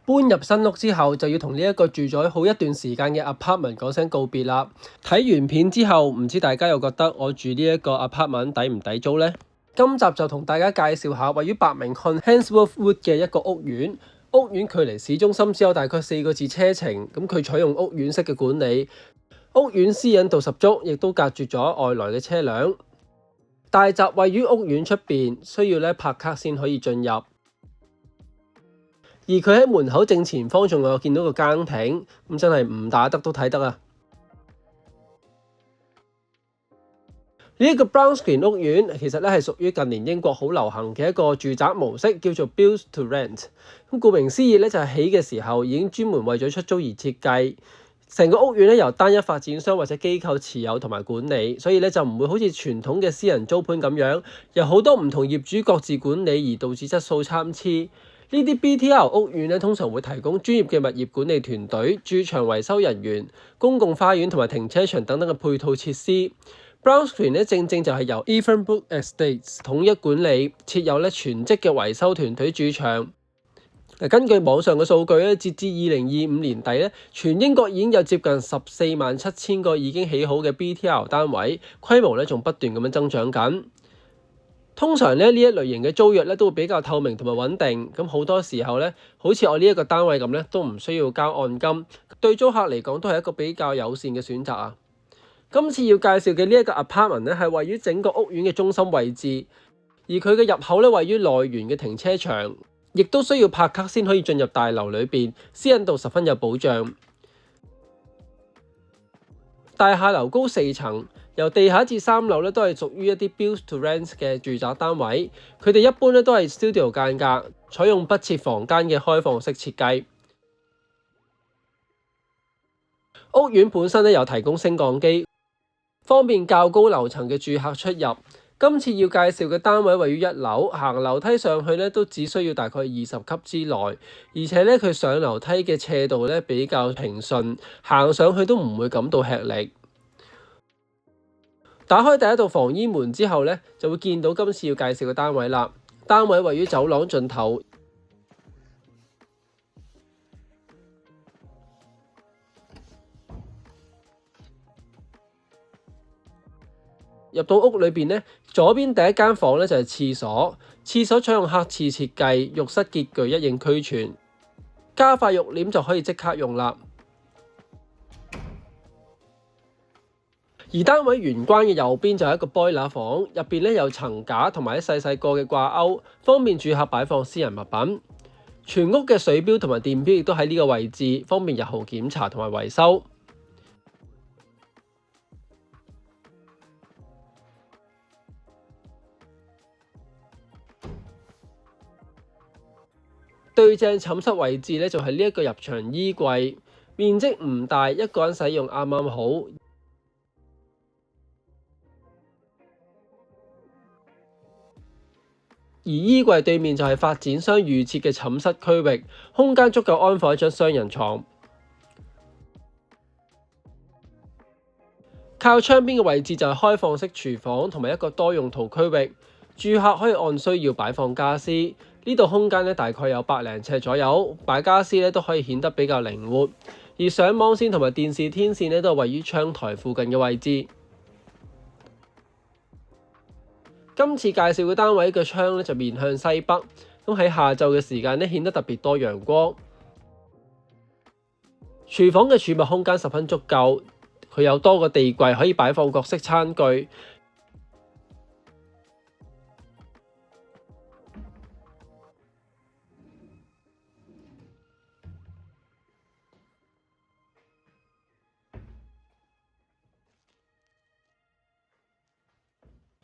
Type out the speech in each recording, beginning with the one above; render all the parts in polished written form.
搬入新屋之後，就要同呢一個住咗好一段時間嘅 apartment 講聲告別啦。睇完片之後，唔知大家又覺得我住呢一個 apartment 抵唔抵租呢？今集就同大家介紹下位於伯明翰 Handsworth Wood 嘅一個屋苑。屋苑距離市中心只有大概4個字車程，咁佢採用屋苑式嘅管理，屋苑私隱度十足，亦都隔絕咗外來嘅車輛。大閘位於屋苑出邊，需要拍卡先可以進入。而佢喺門口正前方仲有見到個更亭，咁真係唔打得都睇得啊！呢一個 Brownsgreen 屋苑其實係屬於近年英國好流行嘅一個住宅模式，叫做 Build to Rent。咁顧名思義就係起嘅時候已經專門為咗出租而設計。成個屋苑由單一發展商或者機構持有同埋管理，所以就唔會好似傳統嘅私人租盤咁樣，由好多唔同業主各自管理而導致質素參差。呢啲 BTR 屋苑通常會提供專業嘅物業管理團隊、駐場維修人員、公共花園同埋停車場等等嘅配套設施。Brownsgreen 正正就係由 Evenbrook Estates 統一管理，設有全職嘅維修團隊駐場。根據網上嘅數據截至2025年底全英國已經有接近147000個已經起好嘅 BTR 單位，規模仲不斷咁樣增長緊。通常呢一類型嘅租約都會比較透明同埋穩定，咁好多時候好似我呢一個單位咁都唔需要交按金，對租客嚟講都係一個比較友善嘅選擇啊。今次要介紹嘅呢一個 apartment 係位於整個屋苑嘅中心位置，而佢嘅入口位於內園嘅停車場，亦都需要拍卡先可以進入大樓裏邊，私隱度十分有保障。大廈樓高4層，由地下至3樓都係屬於一啲 build to rent 嘅住宅單位，佢哋一般都係 studio 間隔，採用不設房間嘅開放式設計。屋苑本身有提供升降機，方便較高樓層嘅住客出入。今次要介紹嘅單位位於1樓，行樓梯上去都只需要大概20級之內，而且佢上樓梯嘅斜度比較平順，行上去都唔會感到吃力。打開第一道防煙門之後就會見到今次要介紹嘅單位啦。單位位於走廊盡頭，入到屋裏邊左邊第一間房就係廁所，廁所採用黑廁設計，浴室潔具一應俱全，加塊浴簾就可以即刻用啦。而單位玄關嘅右邊就係一個 boiler 房，入邊有層架同埋一細細個嘅掛鈎，方便住客擺放私人物品。全屋嘅水錶同埋電錶亦都喺呢個位置，方便日後檢查同埋維修。對正寢室位置就係呢一個入場衣櫃，面積唔大，一個人使用啱啱好。而衣櫃對面就係發展商預設嘅寢室區域，空間足夠安放一張雙人床。靠窗邊嘅位置就係開放式廚房同埋一個多用途區域，住客可以按需要擺放家私。呢度空間大概有100零尺左右，擺家私都可以顯得比較靈活。而上網線同埋電視天線都係位於窗台附近嘅位置。今次介紹嘅單位嘅窗就面向西北，咁喺下晝嘅時間顯得特別多陽光。廚房嘅儲物空間十分足夠，佢有多個地櫃可以擺放各式餐具。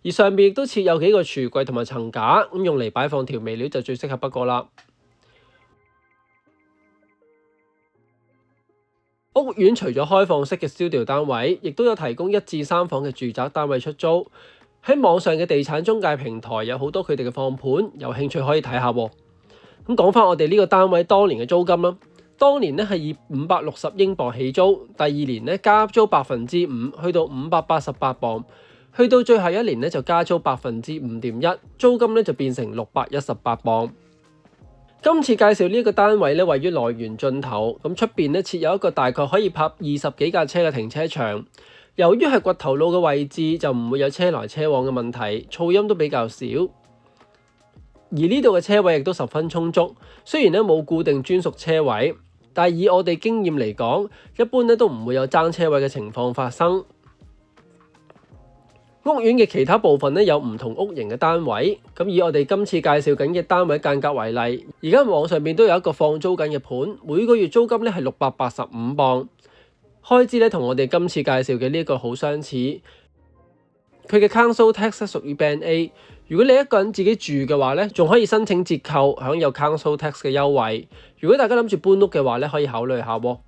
而上面亦都設有幾個櫥櫃同埋層架，咁用嚟擺放調味料就最適合不過啦。屋苑除咗開放式嘅 studio 單位，亦都有提供1至3房嘅住宅單位出租。喺網上嘅地產中介平台有好多佢哋嘅放盤，有興趣可以睇下。咁講翻我哋呢個單位當年嘅租金啦，當年係以560英鎊起租，第二年加租5%，去到588鎊。去到最後一年就加租5.1%，租金就變成618鎊。今次介紹呢一個單位咧，位於內園盡頭，咁出邊咧設有一個大概可以泊20幾架車嘅停車場。由於係掘頭路嘅位置，就唔會有車來車往嘅問題，噪音都比較少。而呢度嘅車位亦都十分充足，雖然咧冇固定專屬車位，但係以我哋經驗嚟講，一般咧都唔會有爭車位嘅情況發生。屋苑嘅其他部分咧有唔同屋型嘅單位，咁以我哋今次介紹緊嘅單位間隔為例，而家網上面都有一個放租緊嘅盤，每個月租金咧係685磅，開支咧同我哋今次介紹嘅呢一個好相似。佢嘅 Council Tax 屬於 Band A， 如果你一個人自己住嘅話咧，仲可以申請折扣，享有 Council Tax 嘅優惠。如果大家諗住搬屋嘅話咧，可以考慮下喎。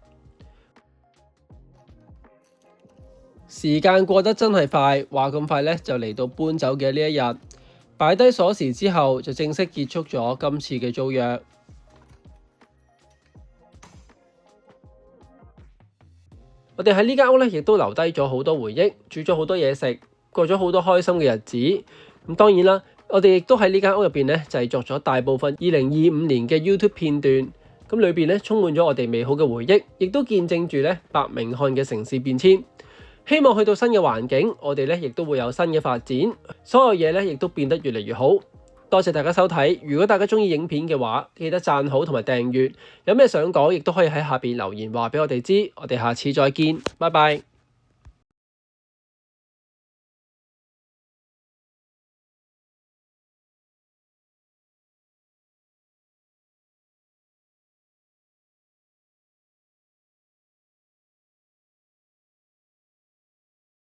時間過得真係快，話咁快咧就嚟到搬走嘅呢一日，擺低鎖匙之後就正式結束咗今次嘅租約。我哋喺呢間屋咧亦都留低咗好多回憶，煮咗好多嘢食，過咗好多開心嘅日子。咁當然啦，我哋亦都喺呢間屋入邊咧製作咗大部分2025年嘅 YouTube 片段，咁裏邊咧充滿咗我哋美好嘅回憶，亦都見證住咧伯明翰嘅城市變遷。希望去到新嘅環境，我哋咧亦都會有新嘅發展，所有嘢咧亦都變得越嚟越好。多謝大家收睇，如果大家中意影片嘅話，記得讚好同埋訂閱。有咩想講，亦都可以喺下邊留言話俾我哋知。我哋下次再見，拜拜。